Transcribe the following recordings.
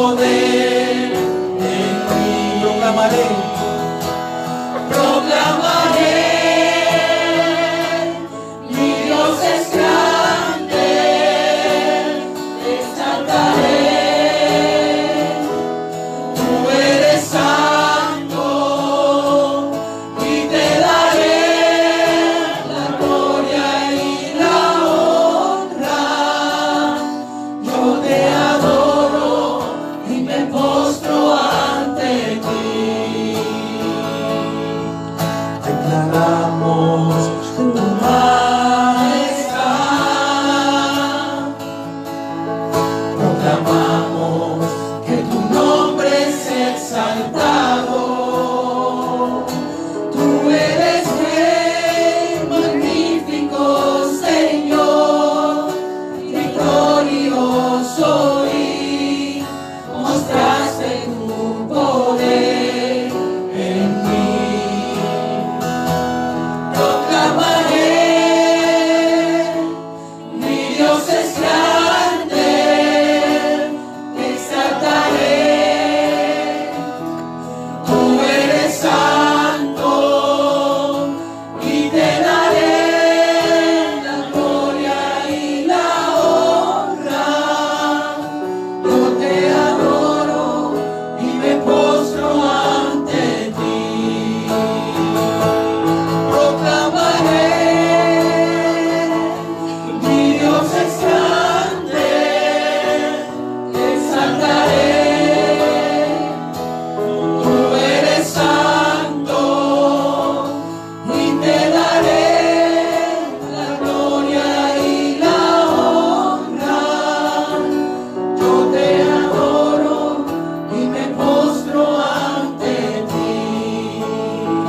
poder en mí. Proclamaré, proclamaré, mi Dios es grande, exaltaré, tú eres santo y te daré la gloria y la honra. Yo te adoro y me postro ante ti. declaramos Tu majestad, proclamamos que tu nombre es exaltado. Tú eres rey, magnífico Señor, victorioso y mostraste tu poder en mí. Proclamaré, mi Dios es grande, te exaltaré, tú eres santo y te daré la gloria y la honra. Yo te adoro y me postro ante ti. Proclamaré, mi Dios es grande, te exaltaré, tú eres santo y te daré la gloria y la honra. Yo te adoro y me postro ante ti.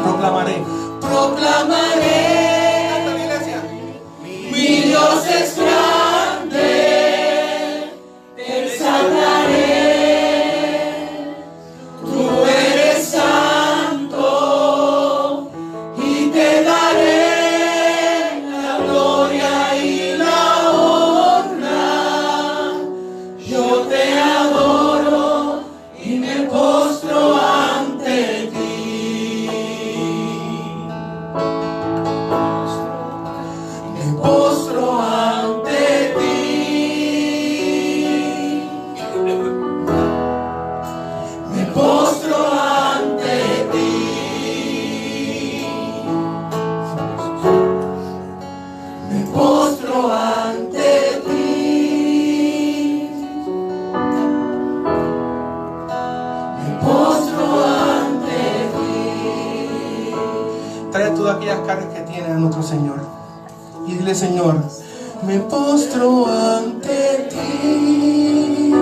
proclamaré. Proclamaré, mi Dios es grande, te exaltaré, tú eres santo y te daré la gloria y la honra. Yo te adoro y me postro ante ti. Me postro ante ti. Me postro ante ti. Me postro ante ti. Me postro ante ti. Trae todas aquellas cargas que tienes a nuestro Señor. Y dile, Señor, me postro ante ti.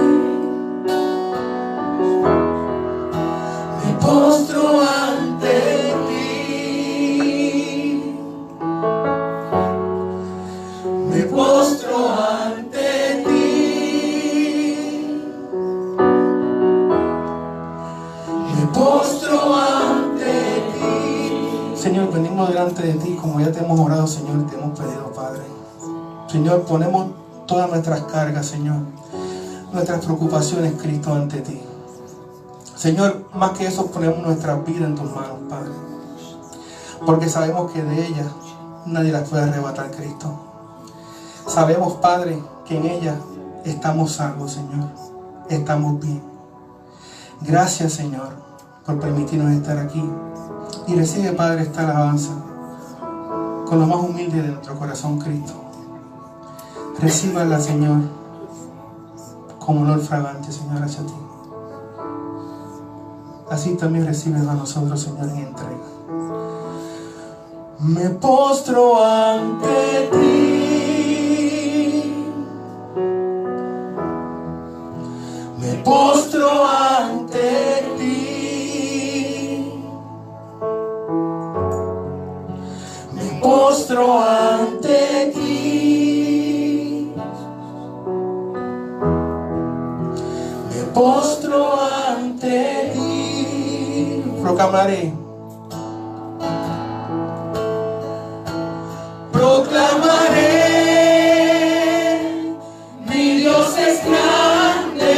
Me postro ante ti. Me postro ante ti. Me postro ante ti. Señor, venimos delante de ti como ya te hemos orado, Señor, y te hemos pedido, Padre. Señor, ponemos todas nuestras cargas, Señor, nuestras preocupaciones, Cristo, ante ti. Señor, más que eso, ponemos nuestra vida en tus manos, Padre, porque sabemos que de ella nadie las puede arrebatar, Cristo. Sabemos, Padre, que en ella estamos salvos, Señor, estamos bien. Gracias, Señor, por permitirnos estar aquí. Y recibe, Padre, esta alabanza con lo más humilde de nuestro corazón, Cristo. Recíbala, Señor, como olor fragante, Señor, hacia ti. Así también recibes a nosotros, Señor, en entrega. Me postro ante ti. Me postro ante ti. Me postro ante ti. Me postro ante ti. Proclamaré. Proclamaré, mi Dios es grande,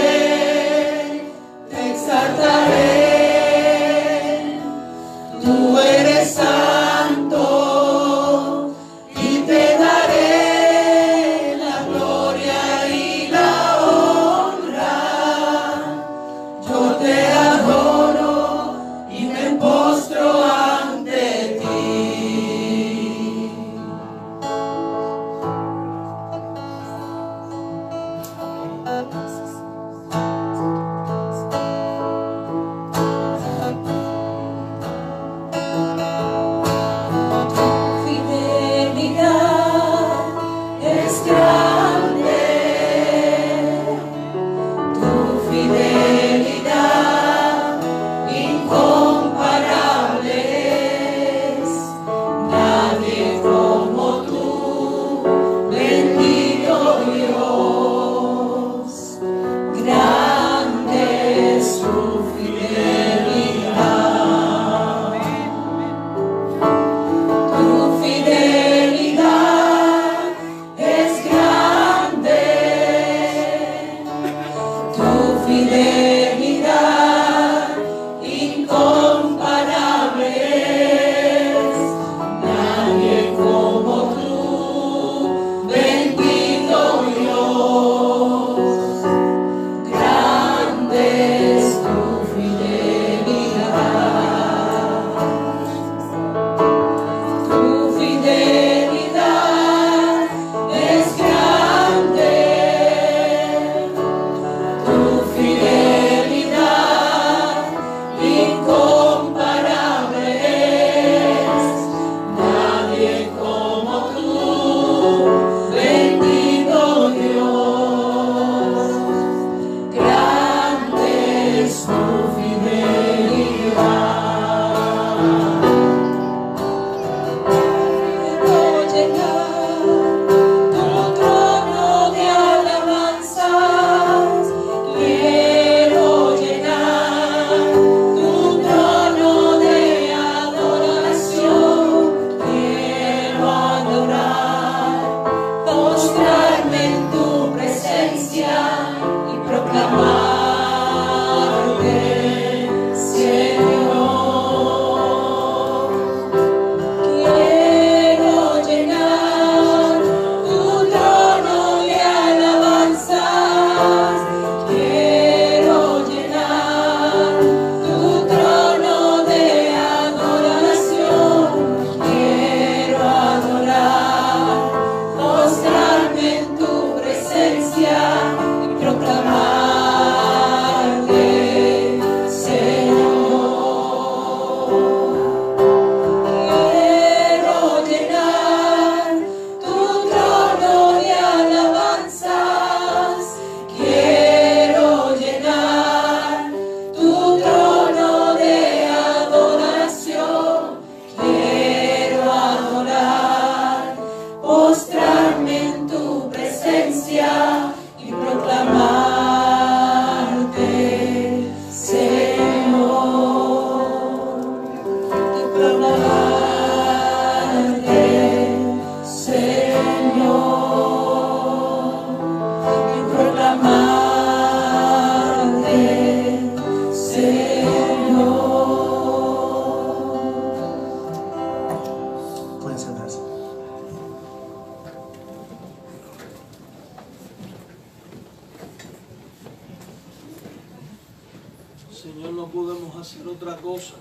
Señor, no podemos hacer otra cosa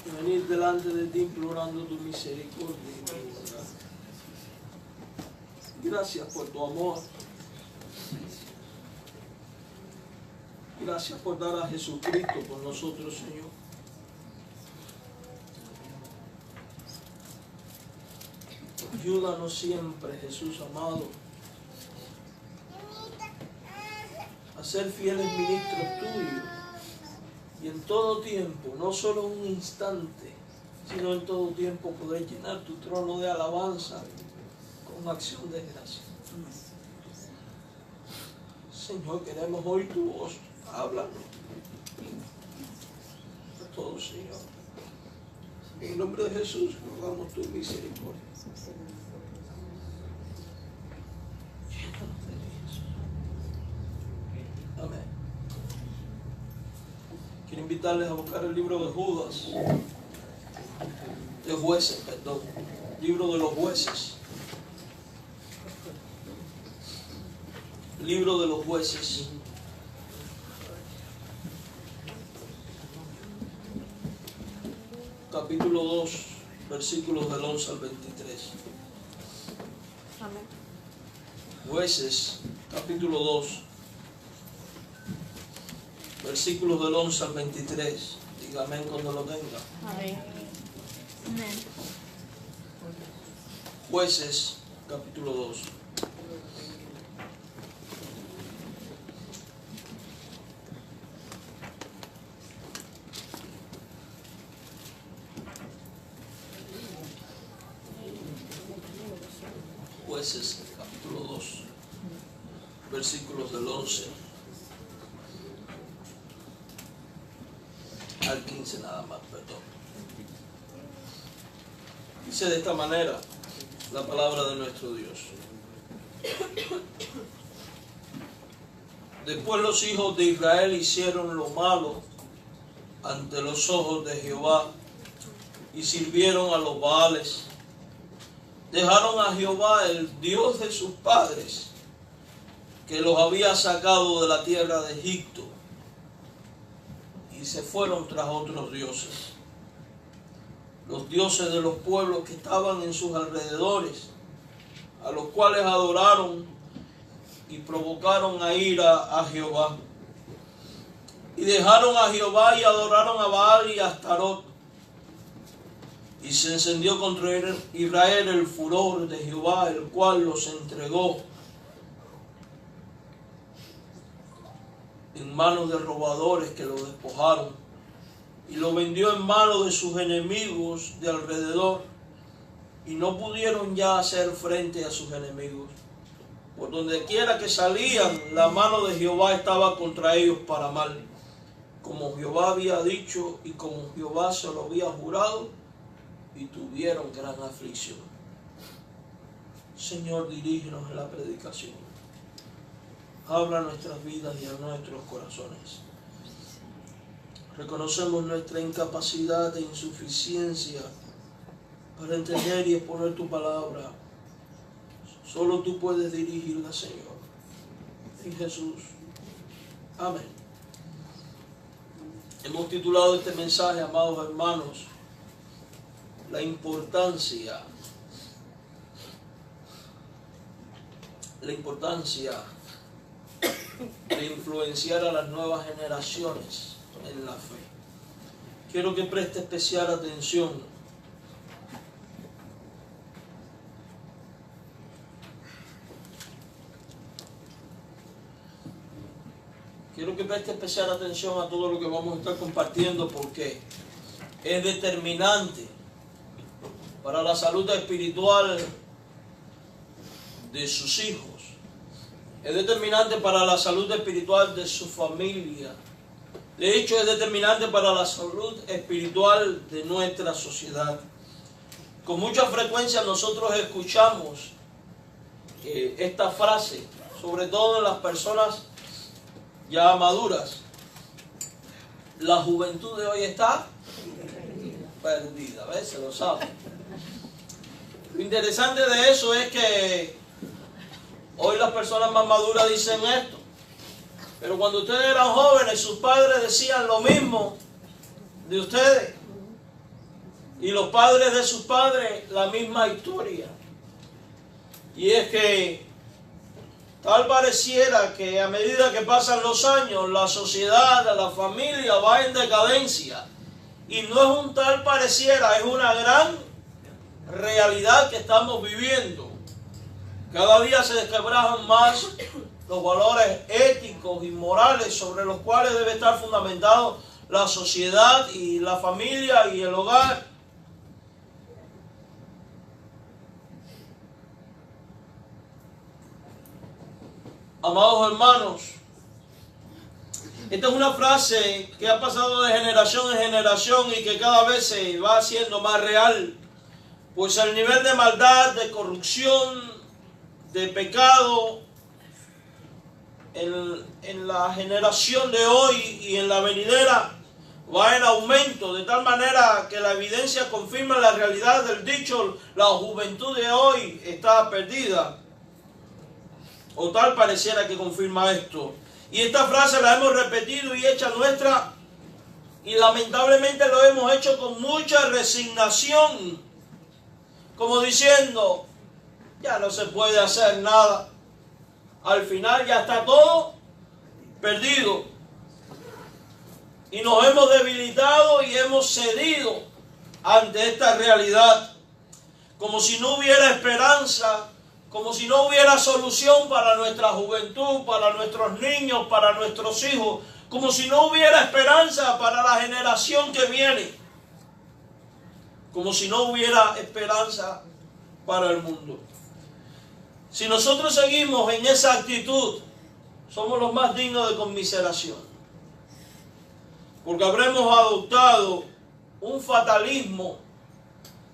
que venir delante de ti implorando tu misericordia. Gracias por tu amor. Gracias por dar a Jesucristo por nosotros, Señor. Ayúdanos siempre, Jesús amado, a ser fieles ministros tuyos y en todo tiempo, no solo un instante, sino en todo tiempo poder llenar tu trono de alabanza con acción de gracia. Señor, queremos oír tu voz. Háblanos a todos, Señor. En el nombre de Jesús, rogamos tu misericordia. Llénanos de Jesús. Amén. Quiero invitarles a buscar el libro de Judas, de Jueces, perdón, libro de los Jueces. Libro de los Jueces. Capítulo 2, versículos del 11 al 23. Amén. Jueces, capítulo 2, versículos del 11 al 23. Dígame cuando lo tenga. Amén. Amén. Jueces, capítulo 2. Jueces, capítulo 2, versículos del 11 al 15 nada más, perdón. Dice de esta manera la palabra de nuestro Dios. Después los hijos de Israel hicieron lo malo ante los ojos de Jehová y sirvieron a los Baales. Dejaron a Jehová, el Dios de sus padres, que los había sacado de la tierra de Egipto, y se fueron tras otros dioses, los dioses de los pueblos que estaban en sus alrededores, a los cuales adoraron y provocaron a ira a Jehová. Y dejaron a Jehová y adoraron a Baal y a Astarot. Y se encendió contra Israel el furor de Jehová, el cual los entregó en manos de robadores que lo despojaron, y lo vendió en manos de sus enemigos de alrededor, y no pudieron ya hacer frente a sus enemigos. Por donde quiera que salían, la mano de Jehová estaba contra ellos para mal, como Jehová había dicho y como Jehová se lo había jurado, y tuvieron gran aflicción. Señor, dirígenos en la predicación. Habla a nuestras vidas y a nuestros corazones. Reconocemos nuestra incapacidad e insuficiencia para entender y exponer tu palabra. Solo tú puedes dirigirla, Señor. En Jesús. Amén. Hemos titulado este mensaje, amados hermanos, la importancia de influenciar a las nuevas generaciones en la fe. Quiero que preste especial atención a todo lo que vamos a estar compartiendo, porque es determinante para la salud espiritual de sus hijos. Es determinante para la salud espiritual de su familia. De hecho, es determinante para la salud espiritual de nuestra sociedad. Con mucha frecuencia nosotros escuchamos esta frase, sobre todo en las personas ya maduras. La juventud de hoy está perdida, ¿ves? Se lo sabe. Lo interesante de eso es que hoy las personas más maduras dicen esto, pero cuando ustedes eran jóvenes, sus padres decían lo mismo de ustedes, y los padres de sus padres la misma historia. Y es que tal pareciera que a medida que pasan los años, la sociedad, la familia va en decadencia, y no es un tal pareciera, es una gran realidad que estamos viviendo. Cada día se desquebrajan más los valores éticos y morales sobre los cuales debe estar fundamentado la sociedad y la familia y el hogar. Amados hermanos, esta es una frase que ha pasado de generación en generación y que cada vez se va haciendo más real. Pues el nivel de maldad, de corrupción, de pecado en la generación de hoy y en la venidera va en aumento, de tal manera que la evidencia confirma la realidad del dicho: la juventud de hoy está perdida. O tal pareciera que confirma esto. Y esta frase la hemos repetido y hecha nuestra, y lamentablemente lo hemos hecho con mucha resignación, como diciendo: ya no se puede hacer nada, al final ya está todo perdido. y nos hemos debilitado y hemos cedido ante esta realidad, como si no hubiera esperanza, como si no hubiera solución para nuestra juventud, para nuestros niños, para nuestros hijos, como si no hubiera esperanza para la generación que viene, como si no hubiera esperanza para el mundo. Si nosotros seguimos en esa actitud, somos los más dignos de conmiseración, porque habremos adoptado un fatalismo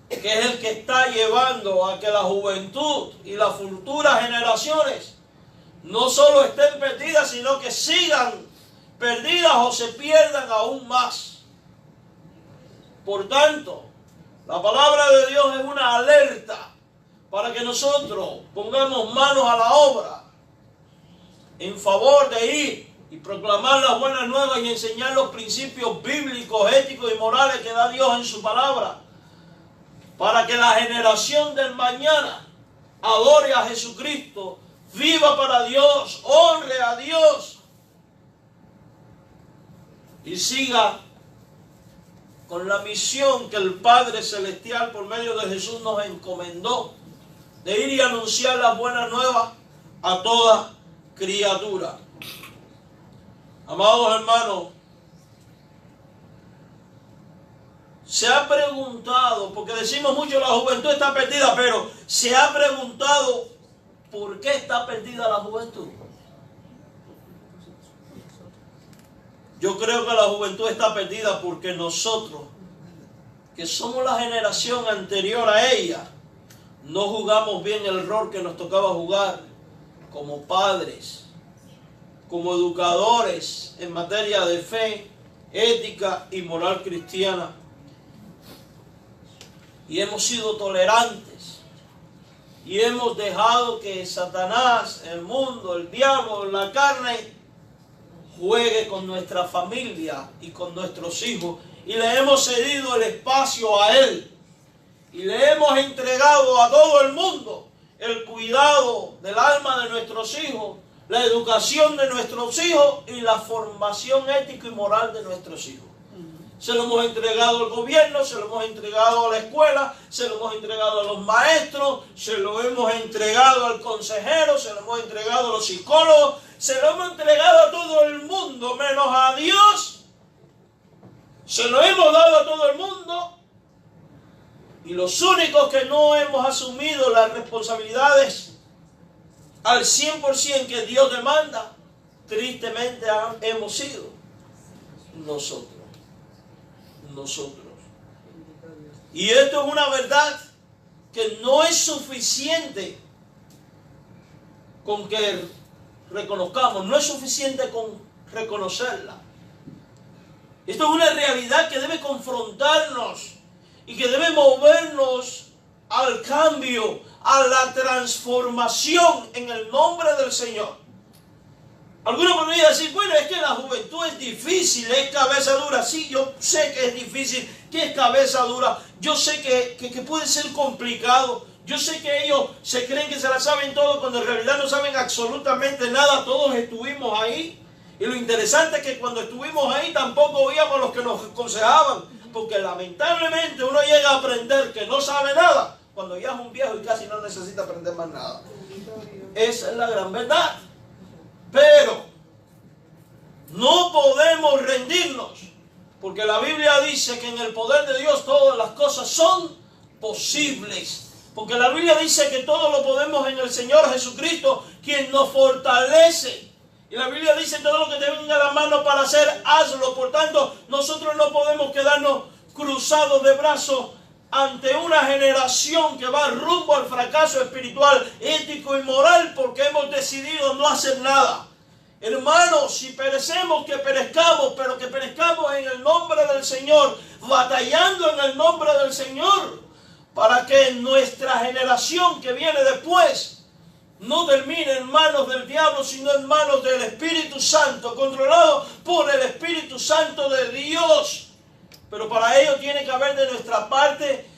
que es el que está llevando a que la juventud y las futuras generaciones no solo estén perdidas, sino que sigan perdidas o se pierdan aún más. Por tanto, la palabra de Dios es una alerta para que nosotros pongamos manos a la obra en favor de ir y proclamar las buenas nuevas y enseñar los principios bíblicos, éticos y morales que da Dios en su palabra, para que la generación del mañana adore a Jesucristo, viva para Dios, honre a Dios y siga con la misión que el Padre Celestial por medio de Jesús nos encomendó, de ir y anunciar las buenas nuevas a toda criatura. Amados hermanos, se ha preguntado, porque decimos mucho la juventud está perdida, pero se ha preguntado ¿por qué está perdida la juventud? Yo creo que la juventud está perdida porque nosotros, que somos la generación anterior a ella, no jugamos bien el rol que nos tocaba jugar como padres, como educadores en materia de fe, ética y moral cristiana. Y hemos sido tolerantes y hemos dejado que Satanás, el mundo, el diablo, la carne juegue con nuestra familia y con nuestros hijos, y le hemos cedido el espacio a él y le hemos entregado a todo el mundo el cuidado del alma de nuestros hijos, la educación de nuestros hijos y la formación ética y moral de nuestros hijos. Se lo hemos entregado al gobierno, se lo hemos entregado a la escuela, se lo hemos entregado a los maestros, se lo hemos entregado al consejero, se lo hemos entregado a los psicólogos, se lo hemos entregado a todo el mundo, menos a Dios. Se lo hemos dado a todo el mundo. Y los únicos que no hemos asumido las responsabilidades al 100% que Dios demanda, tristemente hemos sido nosotros. Y esto es una verdad que no es suficiente con que reconozcamos, no es suficiente con reconocerla. Esto es una realidad que debe confrontarnos y que debe movernos al cambio, a la transformación en el nombre del Señor. Algunos podrían decir, bueno, es que la juventud es difícil, es cabeza dura. Sí, yo sé que es difícil, que es cabeza dura. Yo sé que puede ser complicado. Yo sé que ellos se creen que se la saben todo cuando en realidad no saben absolutamente nada. Todos estuvimos ahí. Y lo interesante es que cuando estuvimos ahí tampoco oíamos los que nos aconsejaban. Porque lamentablemente uno llega a aprender que no sabe nada cuando ya es un viejo y casi no necesita aprender más nada. Esa es la gran verdad. Pero no podemos rendirnos, porque la Biblia dice que en el poder de Dios todas las cosas son posibles. Porque la Biblia dice que todo lo podemos en el Señor Jesucristo, quien nos fortalece. Y la Biblia dice todo lo que te venga a la mano para hacer, hazlo. Por tanto, nosotros no podemos quedarnos cruzados de brazos ante una generación que va rumbo al fracaso espiritual, ético y moral, porque hemos decidido no hacer nada. Hermanos, si perecemos, que perezcamos, pero que perezcamos en el nombre del Señor, batallando en el nombre del Señor, para que nuestra generación que viene después no termine en manos del diablo, sino en manos del Espíritu Santo, controlado por el Espíritu Santo de Dios. Pero para ello tiene que haber de nuestra parte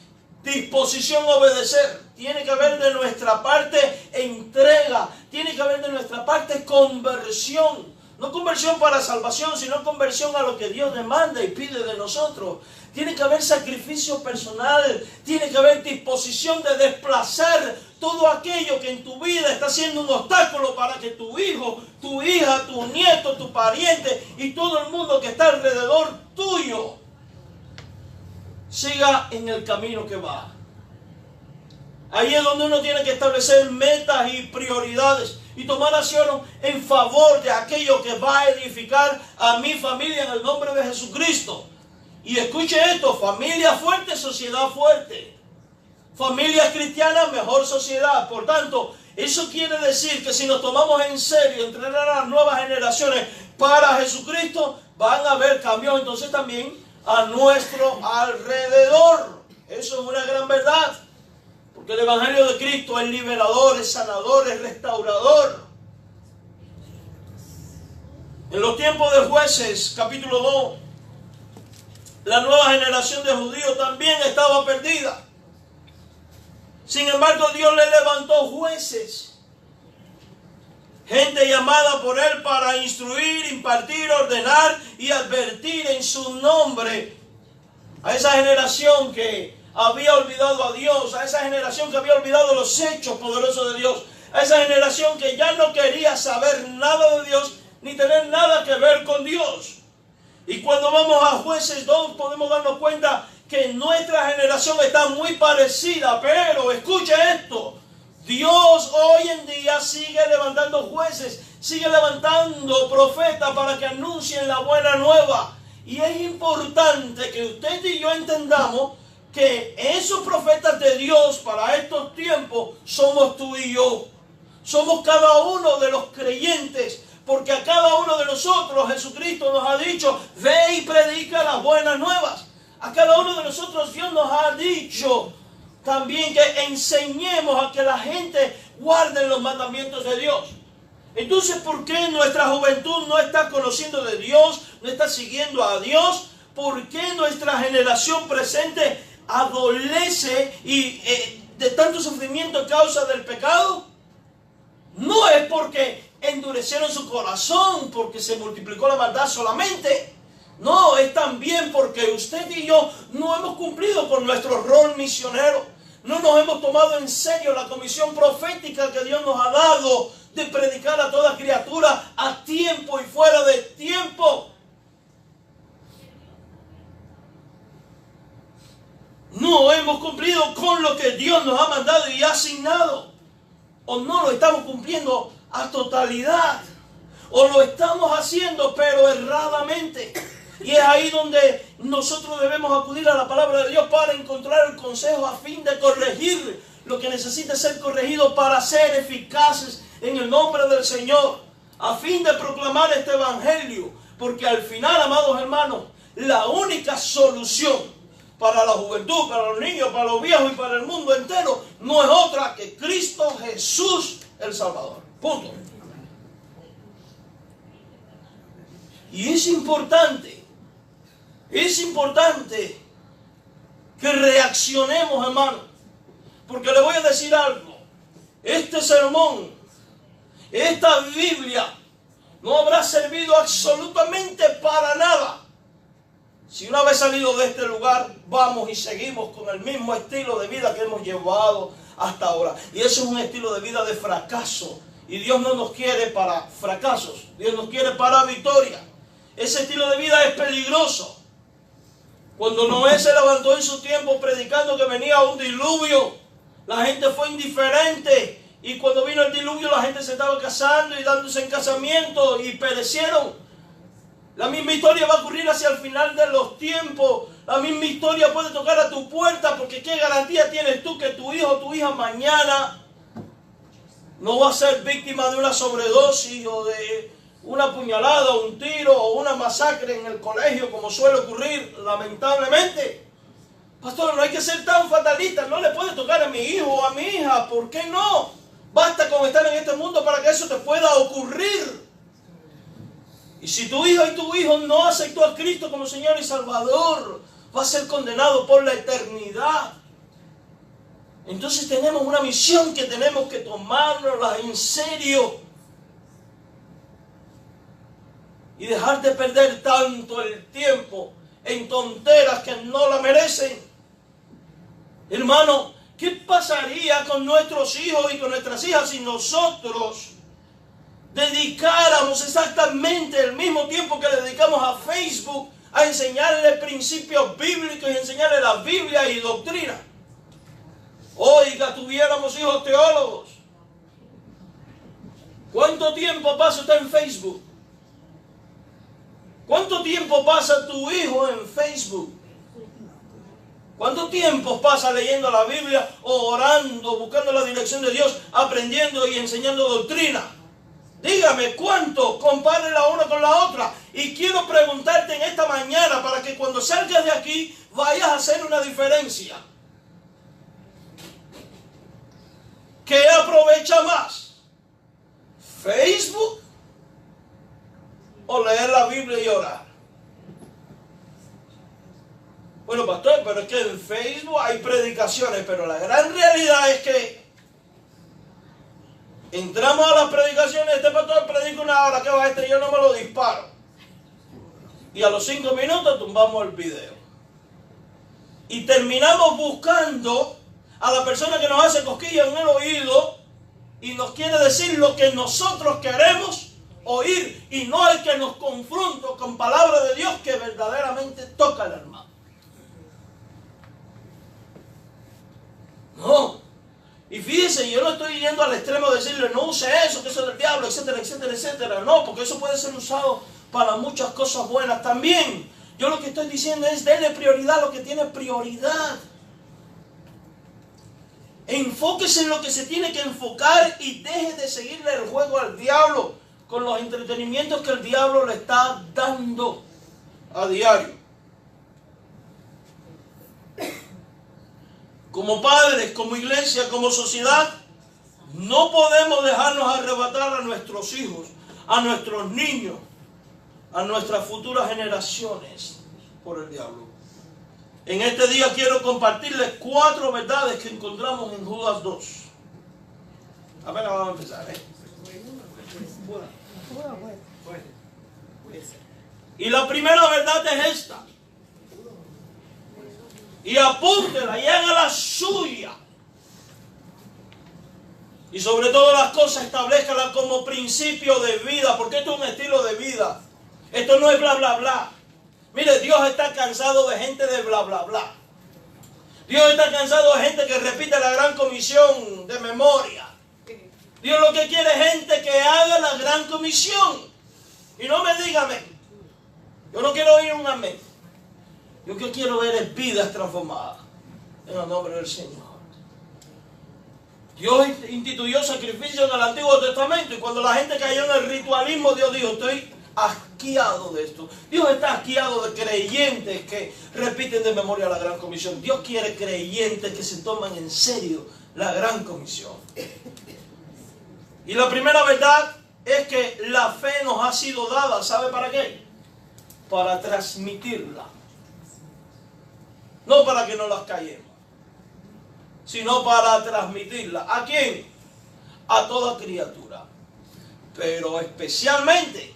disposición a obedecer. Tiene que haber de nuestra parte entrega. Tiene que haber de nuestra parte conversión. No conversión para salvación, sino conversión a lo que Dios demanda y pide de nosotros. Tiene que haber sacrificio personal, tiene que haber disposición de desplazar todo aquello que en tu vida está siendo un obstáculo para que tu hijo, tu hija, tu nieto, tu pariente y todo el mundo que está alrededor tuyo siga en el camino que va. Ahí es donde uno tiene que establecer metas y prioridades y tomar acción en favor de aquello que va a edificar a mi familia en el nombre de Jesucristo. Y escuche esto: familia fuerte, sociedad fuerte. Familia cristiana, mejor sociedad. Por tanto, eso quiere decir que si nos tomamos en serio entrenar a las nuevas generaciones para Jesucristo, van a haber cambios entonces también a nuestro alrededor. Eso es una gran verdad. Porque el Evangelio de Cristo es liberador, es sanador, es restaurador. En los tiempos de Jueces, capítulo 2, la nueva generación de judíos también estaba perdida. Sin embargo, Dios le levantó jueces. Gente llamada por Él para instruir, impartir, ordenar y advertir en su nombre a esa generación que había olvidado a Dios, a esa generación que había olvidado los hechos poderosos de Dios, a esa generación que ya no quería saber nada de Dios ni tener nada que ver con Dios. Y cuando vamos a Jueces 2 podemos darnos cuenta que nuestra generación está muy parecida, pero escuche esto: Dios hoy en día sigue levantando jueces, sigue levantando profetas para que anuncien la buena nueva. Y es importante que usted y yo entendamos que esos profetas de Dios para estos tiempos somos tú y yo. Somos cada uno de los creyentes, porque a cada uno de nosotros Jesucristo nos ha dicho: ve y predica las buenas nuevas. A cada uno de nosotros Dios nos ha dicho también que enseñemos a que la gente guarde los mandamientos de Dios. Entonces, ¿por qué nuestra juventud no está conociendo de Dios, no está siguiendo a Dios? ¿Por qué nuestra generación presente adolece y de tanto sufrimiento a causa del pecado? No es porque endurecieron su corazón, porque se multiplicó la maldad solamente. No, es también porque usted y yo no hemos cumplido con nuestro rol misionero. No nos hemos tomado en serio la comisión profética que Dios nos ha dado de predicar a toda criatura a tiempo y fuera de tiempo. No hemos cumplido con lo que Dios nos ha mandado y ha asignado. O no lo estamos cumpliendo a totalidad. O lo estamos haciendo pero erradamente. Y es ahí donde nosotros debemos acudir a la palabra de Dios para encontrar el consejo a fin de corregir lo que necesita ser corregido para ser eficaces en el nombre del Señor. A fin de proclamar este evangelio. Porque al final, amados hermanos, la única solución para la juventud, para los niños, para los viejos y para el mundo entero no es otra que Cristo Jesús el Salvador. Punto. Y es importante que reaccionemos, hermano, porque le voy a decir algo: este sermón, esta Biblia no habrá servido absolutamente para nada si una vez salido de este lugar vamos y seguimos con el mismo estilo de vida que hemos llevado hasta ahora. Y eso es un estilo de vida de fracaso. Y Dios no nos quiere para fracasos, Dios nos quiere para victoria. Ese estilo de vida es peligroso. Cuando Noé se levantó en su tiempo predicando que venía un diluvio, la gente fue indiferente. Y cuando vino el diluvio la gente se estaba casando y dándose en casamiento y perecieron. La misma historia va a ocurrir hacia el final de los tiempos. La misma historia puede tocar a tu puerta, porque ¿qué garantía tienes tú que tu hijo o tu hija mañana no va a ser víctima de una sobredosis o de una puñalada, un tiro o una masacre en el colegio, como suele ocurrir lamentablemente? Pastor, no hay que ser tan fatalista. No le puede tocar a mi hijo o a mi hija. ¿Por qué no? Basta con estar en este mundo para que eso te pueda ocurrir. Y si tu hija y tu hijo no aceptó a Cristo como Señor y Salvador, va a ser condenado por la eternidad. Entonces tenemos una misión que tenemos que tomárnosla en serio. y dejar de perder tanto el tiempo en tonteras que no la merecen. Hermano, ¿qué pasaría con nuestros hijos y con nuestras hijas si nosotros dedicáramos exactamente el mismo tiempo que le dedicamos a Facebook a enseñarle principios bíblicos y enseñarle la Biblia y doctrina? Oiga, tuviéramos hijos teólogos. ¿Cuánto tiempo pasa usted en Facebook? ¿Cuánto tiempo pasa tu hijo en Facebook? ¿Cuánto tiempo pasa leyendo la Biblia, orando, buscando la dirección de Dios, aprendiendo y enseñando doctrina? Dígame, ¿cuánto? Compare la una con la otra. Y quiero preguntarte en esta mañana para que cuando salgas de aquí vayas a hacer una diferencia. ¿Qué aprovecha más? ¿Facebook o leer la Biblia y orar? Bueno, pastor, pero es que en Facebook hay predicaciones, pero la gran realidad es que entramos a las predicaciones, este pastor predica una hora, que va yo no me lo disparo. Y a los 5 minutos tumbamos el video. Y terminamos buscando a la persona que nos hace cosquillas en el oído y nos quiere decir lo que nosotros queremos oír y no el que nos confronta con palabra de Dios que verdaderamente toca al hermano. No. Y fíjense, yo no estoy yendo al extremo de decirle no use eso, que eso es del diablo, etcétera, etcétera, etcétera. No, porque eso puede ser usado para muchas cosas buenas también. Yo lo que estoy diciendo es denle prioridad a lo que tiene prioridad. Enfóquese en lo que se tiene que enfocar y deje de seguirle el juego al diablo con los entretenimientos que el diablo le está dando a diario. Como padres, como iglesia, como sociedad, no podemos dejarnos arrebatar a nuestros hijos, a nuestros niños, a nuestras futuras generaciones por el diablo. En este día quiero compartirles 4 verdades que encontramos en Judas 2. Apenas vamos a empezar, Y la primera verdad es esta. Y apúntela y haga la suya. Y sobre todas las cosas establezcala como principio de vida, porque esto es un estilo de vida. Esto no es bla, bla, bla. Mire, Dios está cansado de gente de bla, bla, bla. Dios está cansado de gente que repite la gran comisión de memoria. Dios lo que quiere es gente que haga la gran comisión. Y no me diga amén. Yo no quiero oír un amén. Yo que quiero ver es vidas transformadas en el nombre del Señor. Dios instituyó sacrificios en el Antiguo Testamento y cuando la gente cayó en el ritualismo, Dios dijo, estoy asqueado de esto. Dios está asqueado de creyentes que repiten de memoria la gran comisión. Dios quiere creyentes que se toman en serio la gran comisión. Y la primera verdad es que la fe nos ha sido dada, ¿sabe para qué? Para transmitirla. No para que no las callemos, sino para transmitirla. ¿A quién? A toda criatura. Pero especialmente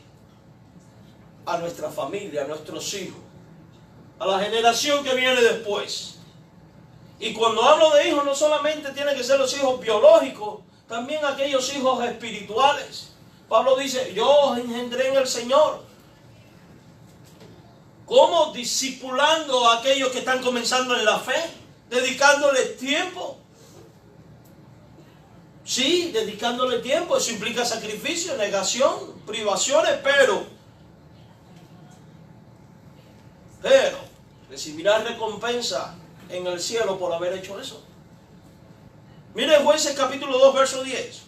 a nuestra familia, a nuestros hijos, a la generación que viene después. Y cuando hablo de hijos, no solamente tienen que ser los hijos biológicos, también aquellos hijos espirituales. Pablo dice, yo os engendré en el Señor. ¿Cómo? Discipulando a aquellos que están comenzando en la fe, dedicándoles tiempo. Sí, dedicándole tiempo, eso implica sacrificio, negación, privaciones, pero recibirá recompensa en el cielo por haber hecho eso. Miren Jueces capítulo 2, verso 10.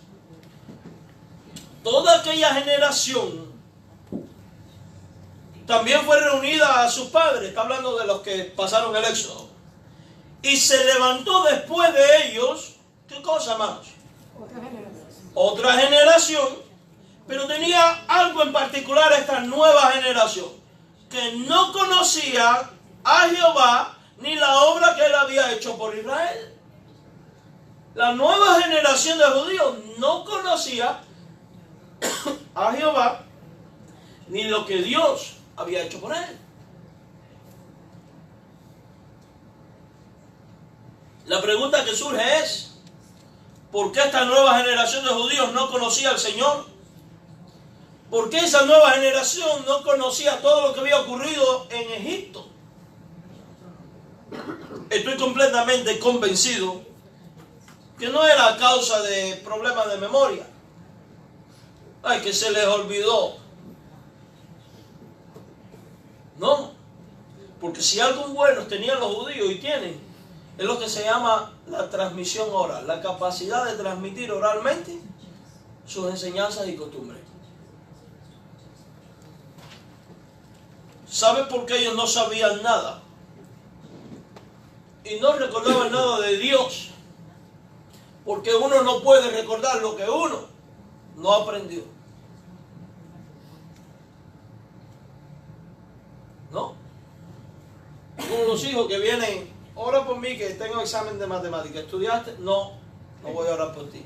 Toda aquella generación también fue reunida a sus padres, está hablando de los que pasaron el éxodo, y se levantó después de ellos, ¿qué cosa, hermanos? Otra generación, pero tenía algo en particular esta nueva generación, que no conocía a Jehová ni la obra que él había hecho por Israel. La nueva generación de judíos no conocía a Jehová ni lo que Dios había hecho por él. La pregunta que surge es, ¿por qué esta nueva generación de judíos no conocía al Señor? ¿Por qué esa nueva generación no conocía todo lo que había ocurrido en Egipto? Estoy completamente convencido que no era a causa de problemas de memoria. Ay, que se les olvidó. No, porque si algo bueno tenían los judíos y tienen, es lo que se llama la transmisión oral, la capacidad de transmitir oralmente sus enseñanzas y costumbres. ¿Sabe por qué ellos no sabían nada? Y no recordaban nada de Dios. Porque uno no puede recordar lo que uno no aprendió. ¿No? Como los hijos que vienen, ora por mí que tengo examen de matemáticas. ¿Estudiaste? No, no voy a orar por ti.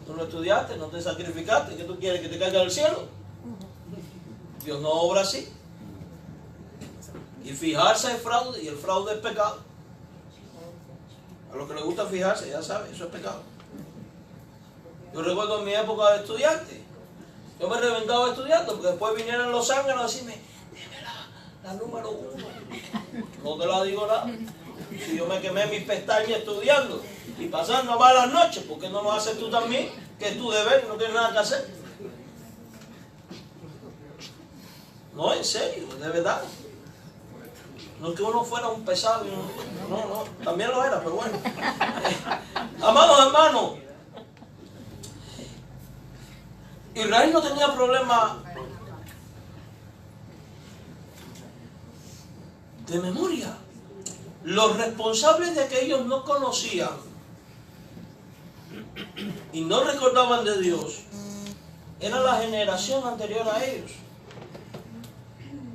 Tú no estudiaste, no te sacrificaste. ¿Qué tú quieres? ¿Que te caiga del cielo? Dios no obra así. Y fijarse es fraude, y el fraude es pecado. A los que les gusta fijarse, ya saben, eso es pecado. Yo recuerdo en mi época de estudiante, yo me reventaba estudiando, porque después vinieron los zánganos a decirme, dime la número 1. No te la digo nada. Si yo me quemé mis pestañas estudiando y pasando malas noches, ¿por qué no lo haces tú también? Que es tu deber, no tienes nada que hacer. No, en serio, de verdad. No que uno fuera un pesado, no, también lo era, pero bueno. Amados hermanos, Israel no tenía problema de memoria. Los responsables de que ellos no conocían y no recordaban de Dios era la generación anterior a ellos.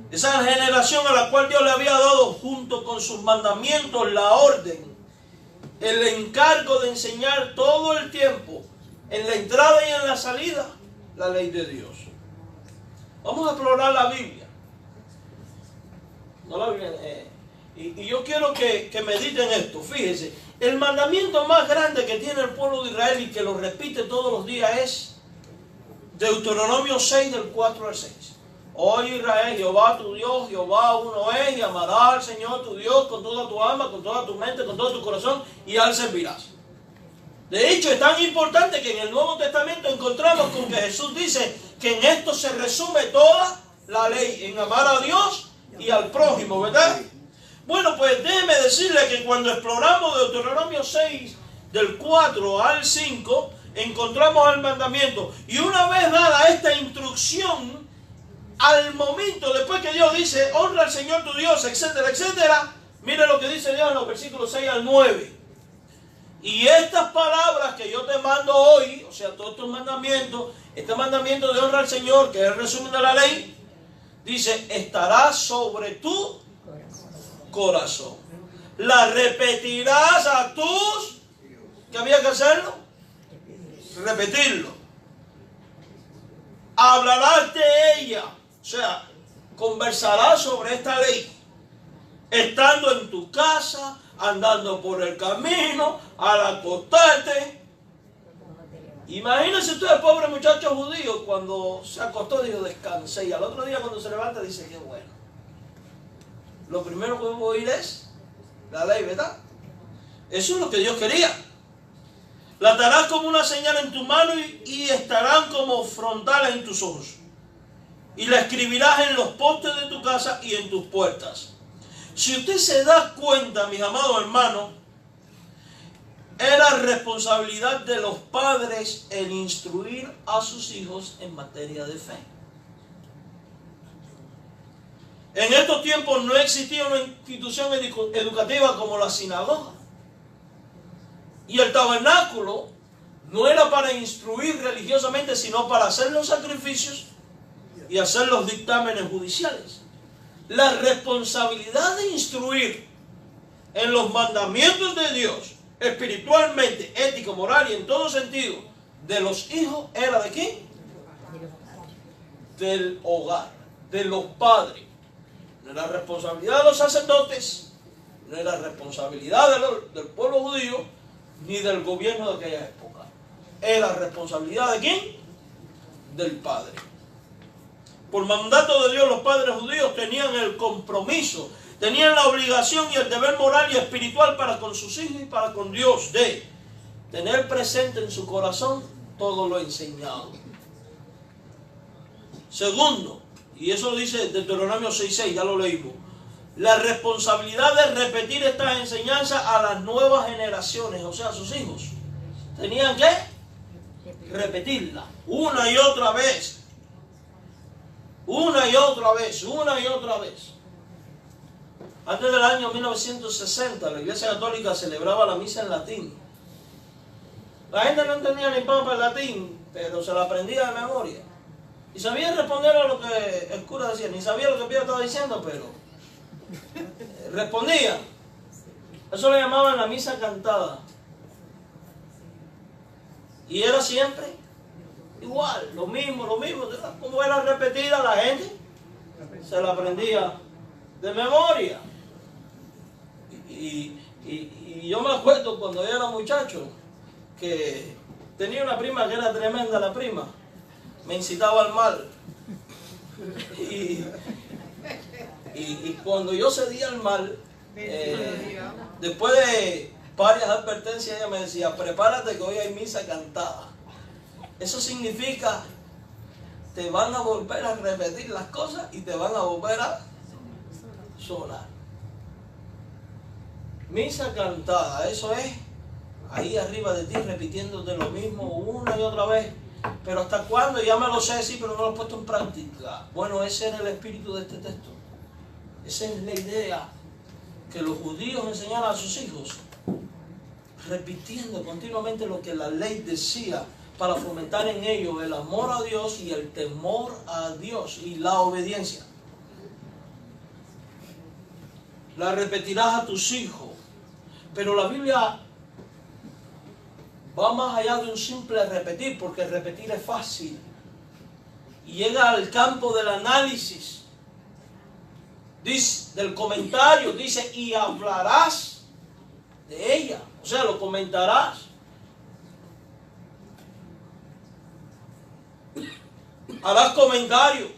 Esa generación a la cual Dios le había dado junto con sus mandamientos la orden, el encargo de enseñar todo el tiempo, en la entrada y en la salida, la ley de Dios. Vamos a explorar la Biblia. No la Biblia y yo quiero que mediten esto. Fíjense, el mandamiento más grande que tiene el pueblo de Israel y que lo repite todos los días es Deuteronomio 6 del 4 al 6. Oye Israel, Jehová tu Dios, Jehová uno es, y amarás al Señor tu Dios con toda tu alma, con toda tu mente, con todo tu corazón, y a Él servirás. De hecho, es tan importante que en el Nuevo Testamento encontramos con que Jesús dice que en esto se resume toda la ley, en amar a Dios y al prójimo, ¿verdad? Bueno, pues déjeme decirle que cuando exploramos Deuteronomio 6, del 4 al 5, encontramos el mandamiento. Y una vez dada esta instrucción, al momento, después que Dios dice, honra al Señor tu Dios, etcétera, etcétera, mire lo que dice Dios en los versículos 6 al 9. Y estas palabras que yo te mando hoy, o sea, todos estos mandamientos, este mandamiento de honra al Señor, que es el resumen de la ley, dice, estará sobre tu corazón. La repetirás a tus, ¿qué había que hacerlo? Repetirlo. Hablarás de ella. O sea, conversarás sobre esta ley, estando en tu casa, andando por el camino, al acostarte. Imagínense ustedes, pobre muchacho judío, cuando se acostó dijo descansé, y al otro día cuando se levanta dice qué bueno. Lo primero que voy a oír es la ley, ¿verdad? Eso es lo que Dios quería. La darás como una señal en tu mano y estarán como frontales en tus ojos. Y la escribirás en los postes de tu casa y en tus puertas. Si usted se da cuenta, mis amados hermanos, era responsabilidad de los padres el instruir a sus hijos en materia de fe. En estos tiempos no existía una institución educativa como la sinagoga. Y el tabernáculo no era para instruir religiosamente, sino para hacer los sacrificios y hacer los dictámenes judiciales. La responsabilidad de instruir en los mandamientos de Dios, espiritualmente, ético, moral y en todo sentido, de los hijos, ¿era de quién? del hogar, de los padres. No era responsabilidad de los sacerdotes, no era responsabilidad del pueblo judío, ni del gobierno de aquella época. Era responsabilidad ¿de quién? Del padre. Por mandato de Dios, los padres judíos tenían el compromiso, tenían la obligación y el deber moral y espiritual para con sus hijos y para con Dios de tener presente en su corazón todo lo enseñado. Segundo, y eso lo dice Deuteronomio 6:6, ya lo leímos, la responsabilidad de repetir estas enseñanzas a las nuevas generaciones, o sea, a sus hijos. Tenían que repetirla una y otra vez. Una y otra vez, una y otra vez. Antes del año 1960, la Iglesia Católica celebraba la misa en latín. La gente no entendía ni papa el latín, pero se la aprendía de memoria. Y sabía responder a lo que el cura decía, ni sabía lo que Pío estaba diciendo, pero respondía. Eso le llamaban la misa cantada. Y era siempre igual, lo mismo, como era repetida, la gente se la aprendía de memoria. Y yo me acuerdo cuando yo era muchacho, que tenía una prima que era tremenda, la prima, me incitaba al mal. Y cuando yo cedía al mal, después de varias advertencias, ella me decía, prepárate que hoy hay misa cantada. Eso significa, te van a volver a repetir las cosas y te van a volver a sonar. Misa cantada, eso es ahí arriba de ti repitiéndote lo mismo una y otra vez. Pero ¿hasta cuándo? Ya me lo sé, sí, pero no lo he puesto en práctica. Bueno, ese era el espíritu de este texto. Esa es la idea que los judíos enseñaban a sus hijos, repitiendo continuamente lo que la ley decía, para fomentar en ellos el amor a Dios y el temor a Dios y la obediencia. La repetirás a tus hijos, pero la Biblia va más allá de un simple repetir, porque repetir es fácil y llega al campo del análisis, dice, del comentario, dice, y hablarás de ella, o sea, lo comentarás. Harás comentarios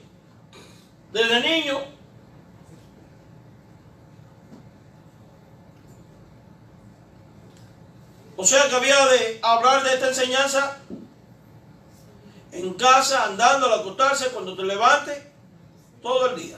desde niño. O sea que había de hablar de esta enseñanza en casa, andando, al acostarse, cuando te levantes, todo el día.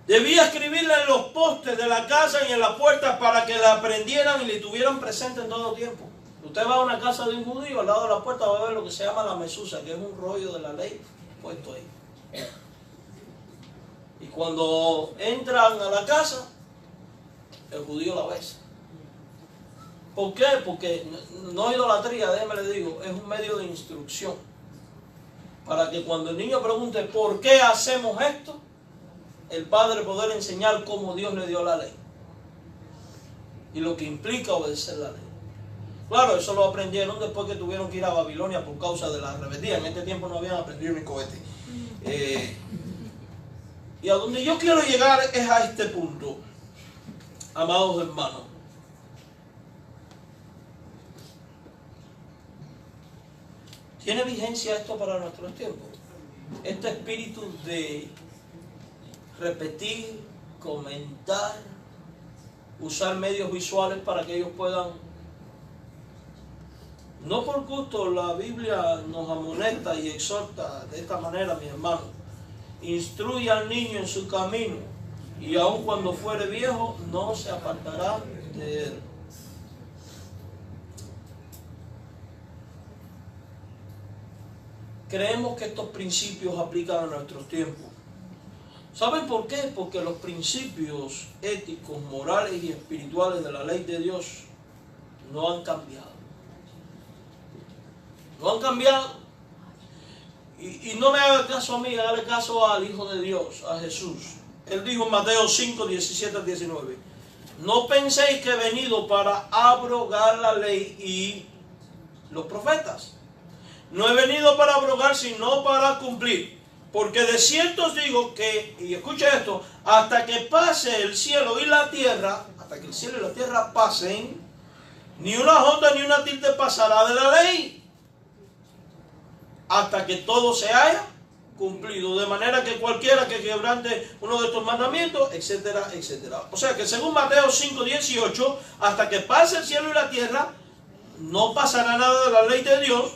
Debía escribirla en los postes de la casa y en las puertas para que la aprendieran y la tuvieran presente en todo tiempo. Usted va a una casa de un judío, al lado de la puerta va a ver lo que se llama la mesusa, que es un rollo de la ley puesto ahí. Y cuando entran a la casa, el judío la besa. ¿Por qué? Porque no es idolatría, déjeme le digo, es un medio de instrucción. Para que cuando el niño pregunte ¿por qué hacemos esto?, el padre poder enseñar cómo Dios le dio la ley. Y lo que implica obedecer la ley. Claro, eso lo aprendieron después que tuvieron que ir a Babilonia por causa de la rebeldía. En este tiempo no habían aprendido ni cohete. Y a donde yo quiero llegar es a este punto, amados hermanos. ¿Tiene vigencia esto para nuestros tiempos? Este espíritu de repetir, comentar, usar medios visuales para que ellos puedan. No por gusto, la Biblia nos amonesta y exhorta de esta manera, mi hermano. Instruye al niño en su camino, y aun cuando fuere viejo, no se apartará de él. Creemos que estos principios aplican a nuestros tiempos. ¿Saben por qué? Porque los principios éticos, morales y espirituales de la ley de Dios no han cambiado. No han cambiado. Y no me haga caso a mí, hágale caso al Hijo de Dios, a Jesús. Él dijo en Mateo 5, 17 al 19: no penséis que he venido para abrogar la ley y los profetas. No he venido para abrogar, enseñar, sino para cumplir. Porque de cierto os digo que, y escucha esto, hasta que pase el cielo y la tierra, hasta que el cielo y la tierra pasen, ni una jota ni una tilde pasará de la ley, hasta que todo se haya cumplido, de manera que cualquiera que quebrante uno de estos mandamientos, etcétera, etcétera. O sea que según Mateo 5:18, hasta que pase el cielo y la tierra, no pasará nada de la ley de Dios.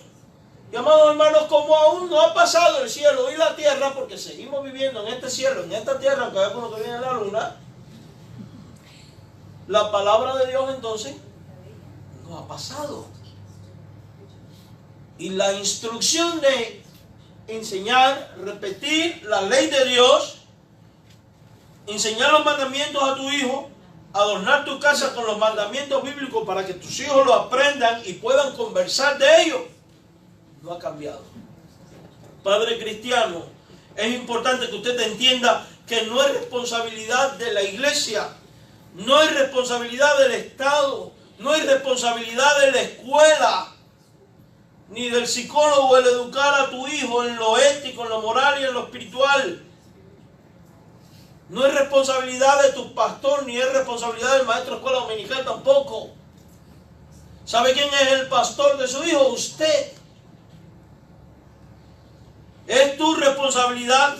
Y amados hermanos, como aún no ha pasado el cielo y la tierra, porque seguimos viviendo en este cielo, en esta tierra, aunque hay algunos que vienen en la luna, la palabra de Dios entonces no ha pasado. Y la instrucción de enseñar, repetir la ley de Dios, enseñar los mandamientos a tu hijo, adornar tu casa con los mandamientos bíblicos para que tus hijos lo aprendan y puedan conversar de ellos, no ha cambiado. Padre cristiano, es importante que usted entienda que no es responsabilidad de la iglesia, no es responsabilidad del Estado, no es responsabilidad de la escuela, ni del psicólogo el educar a tu hijo en lo ético, en lo moral y en lo espiritual. No es responsabilidad de tu pastor, ni es responsabilidad del maestro de escuela dominical tampoco. ¿Sabe quién es el pastor de su hijo? Usted. Es tu responsabilidad.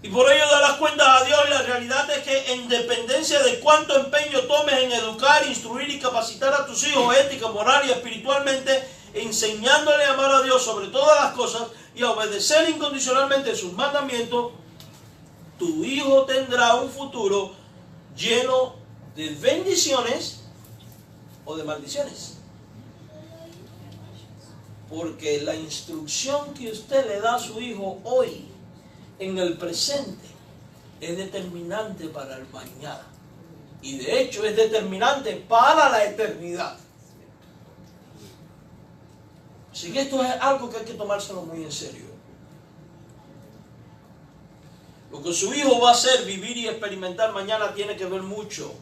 Y por ello darás cuentas a Dios. Y la realidad es que en dependencia de cuánto empeño tomes en educar, instruir y capacitar a tus hijos ética, moral y espiritualmente, enseñándole a amar a Dios sobre todas las cosas y a obedecer incondicionalmente sus mandamientos, tu hijo tendrá un futuro lleno de bendiciones o de maldiciones. Porque la instrucción que usted le da a su hijo hoy, en el presente, es determinante para el mañana. Y de hecho es determinante para la eternidad. Así que esto es algo que hay que tomárselo muy en serio. Lo que su hijo va a hacer, vivir y experimentar mañana tiene que ver mucho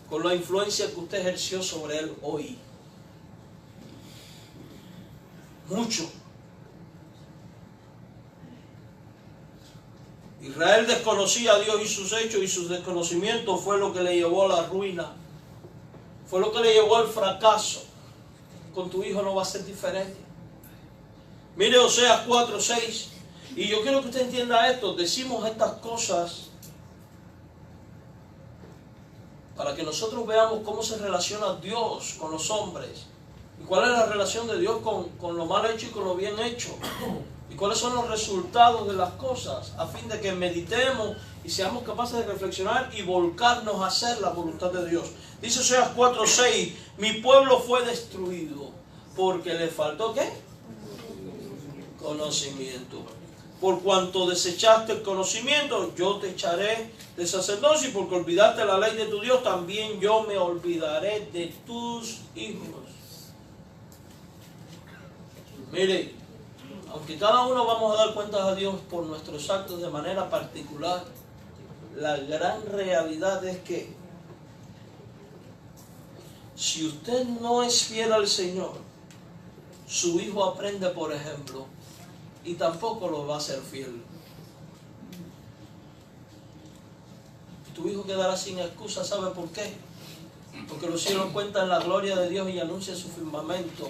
con la influencia que usted ejerció sobre él hoy. Mucho. Israel desconocía a Dios y sus hechos, y su desconocimiento fue lo que le llevó a la ruina. Fue lo que le llevó al fracaso. Con tu hijo no va a ser diferente. Mire Oseas 4:6. Y yo quiero que usted entienda esto. Decimos estas cosas para que nosotros veamos cómo se relaciona Dios con los hombres. Y cuál es la relación de Dios con lo mal hecho y con lo bien hecho. Y cuáles son los resultados de las cosas. A fin de que meditemos y seamos capaces de reflexionar y volcarnos a hacer la voluntad de Dios. Dice Oseas 4:6. Mi pueblo fue destruido porque le faltó ¿qué? Conocimiento. Por cuanto desechaste el conocimiento, yo te echaré de sacerdocio, y porque olvidaste la ley de tu Dios, también yo me olvidaré de tus hijos. Mire, aunque cada uno vamos a dar cuentas a Dios por nuestros actos de manera particular, la gran realidad es que si usted no es fiel al Señor, su hijo aprende por ejemplo, y tampoco lo va a ser fiel. Tu hijo quedará sin excusa, ¿sabe por qué? Porque los cielos cuentan la gloria de Dios y anuncian su firmamento.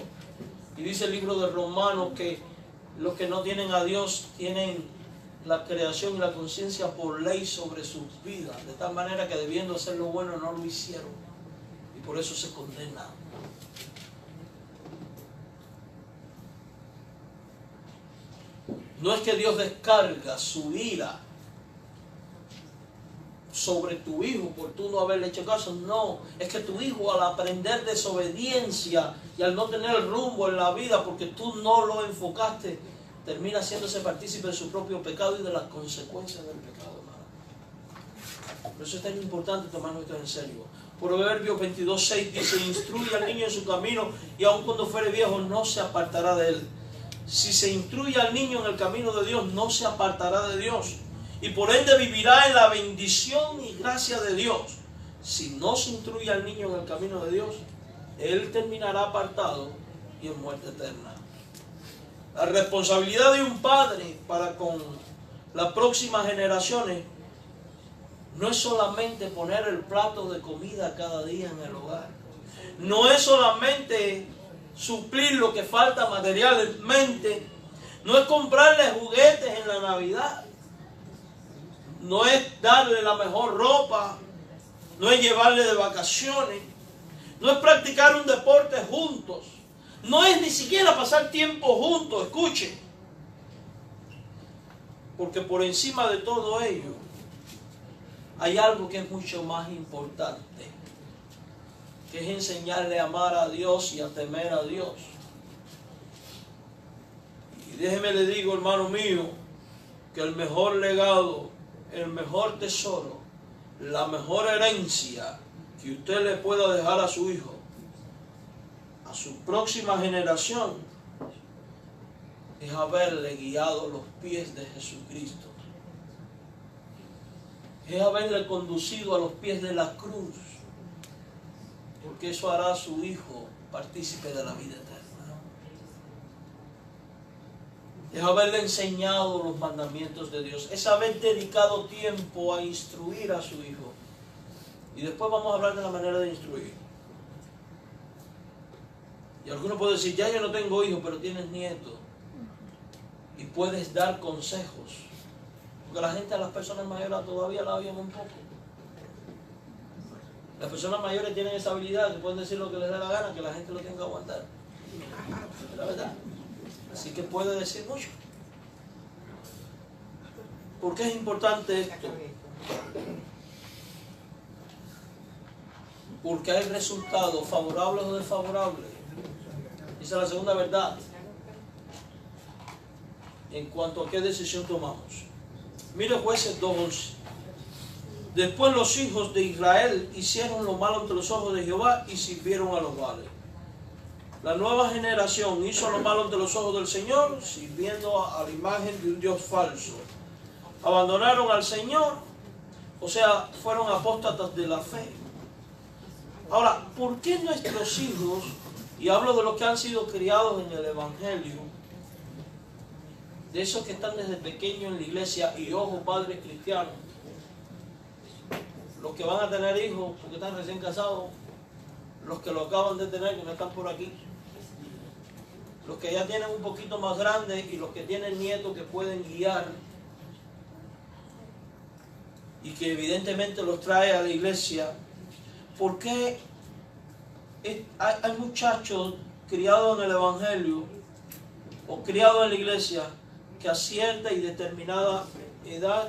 Y dice el libro de Romanos que los que no tienen a Dios tienen la creación y la conciencia por ley sobre sus vidas, de tal manera que debiendo hacer lo bueno no lo hicieron, y por eso se condenan. No es que Dios descarga su ira sobre tu hijo por tú no haberle hecho caso, no, es que tu hijo al aprender desobediencia y al no tener rumbo en la vida porque tú no lo enfocaste, termina haciéndose partícipe de su propio pecado y de las consecuencias del pecado, hermano. Por eso es tan importante tomarnos esto en serio. Proverbios 22:6 dice: instruye al niño en su camino, y aun cuando fuere viejo no se apartará de él. Si se instruye al niño en el camino de Dios, no se apartará de Dios, y por ende vivirá en la bendición y gracia de Dios. Si no se instruye al niño en el camino de Dios, él terminará apartado y en muerte eterna. La responsabilidad de un padre para con las próximas generaciones no es solamente poner el plato de comida cada día en el hogar. No es solamente suplir lo que falta materialmente. No es comprarle juguetes en la Navidad. No es darle la mejor ropa. No es llevarle de vacaciones. No es practicar un deporte juntos. No es ni siquiera pasar tiempo juntos. Escuche. Porque por encima de todo ello hay algo que es mucho más importante, que es enseñarle a amar a Dios y a temer a Dios. Y déjeme le digo, hermano mío, que el mejor legado, el mejor tesoro, la mejor herencia que usted le pueda dejar a su hijo, a su próxima generación, es haberle guiado los pies de Jesucristo. Es haberle conducido a los pies de la cruz, porque eso hará a su hijo partícipe de la vida eterna. Es haberle enseñado los mandamientos de Dios, es haber dedicado tiempo a instruir a su hijo. Y después vamos a hablar de la manera de instruir. Y algunos pueden decir, ya yo no tengo hijos, pero tienes nietos. Y puedes dar consejos. Porque la gente, a las personas mayores todavía la oyen un poco. Las personas mayores tienen esa habilidad, que pueden decir lo que les da la gana, que la gente lo tenga que aguantar. Es la verdad. Así que puede decir mucho. ¿Por qué es importante esto? Porque hay resultados favorables o desfavorables. Esa es la segunda verdad. En cuanto a qué decisión tomamos. Mire Jueces 2:11. Después los hijos de Israel hicieron lo malo ante los ojos de Jehová y sirvieron a los Baales. La nueva generación hizo lo malo ante los ojos del Señor, sirviendo a la imagen de un Dios falso. Abandonaron al Señor, o sea, fueron apóstatas de la fe. Ahora, ¿por qué nuestros hijos, y hablo de los que han sido criados en el Evangelio, de esos que están desde pequeños en la iglesia, y ojo, padres cristianos, los que van a tener hijos porque están recién casados, los que lo acaban de tener que no están por aquí, los que ya tienen un poquito más grandes y los que tienen nietos que pueden guiar y que evidentemente los trae a la iglesia? ¿Por qué hay muchachos criados en el Evangelio o criados en la iglesia que a cierta y determinada edad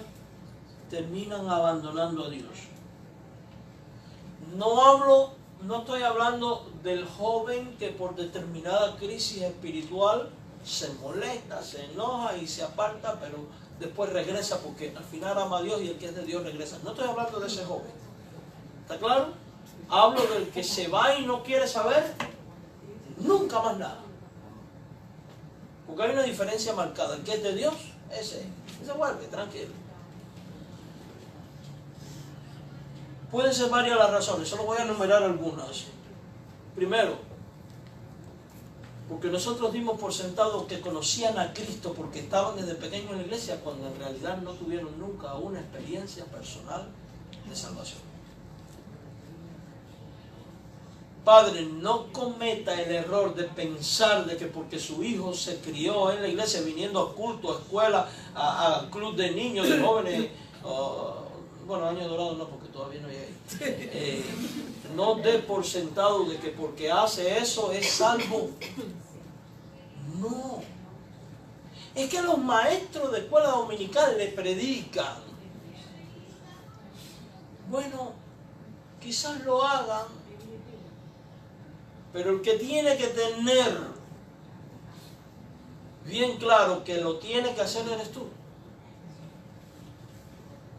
terminan abandonando a Dios? No estoy hablando del joven que por determinada crisis espiritual se molesta, se enoja y se aparta, pero después regresa porque al final ama a Dios y el que es de Dios regresa. No estoy hablando de ese joven. ¿Está claro? Hablo del que se va y no quiere saber nunca más nada. Porque hay una diferencia marcada. El que es de Dios, ese vuelve, tranquilo. Pueden ser varias las razones, solo voy a enumerar algunas. Primero, porque nosotros dimos por sentado que conocían a Cristo porque estaban desde pequeños en la iglesia, cuando en realidad no tuvieron nunca una experiencia personal de salvación. Padre, no cometa el error de pensar de que porque su hijo se crió en la iglesia, viniendo a culto, a escuela, a club de niños, de jóvenes, bueno, años dorados no, porque todavía no llegué. No dé por sentado de que porque hace eso es salvo. No. Es que los maestros de escuela dominical le predican. Bueno, quizás lo hagan, pero el que tiene que tener bien claro que lo tiene que hacer eres tú.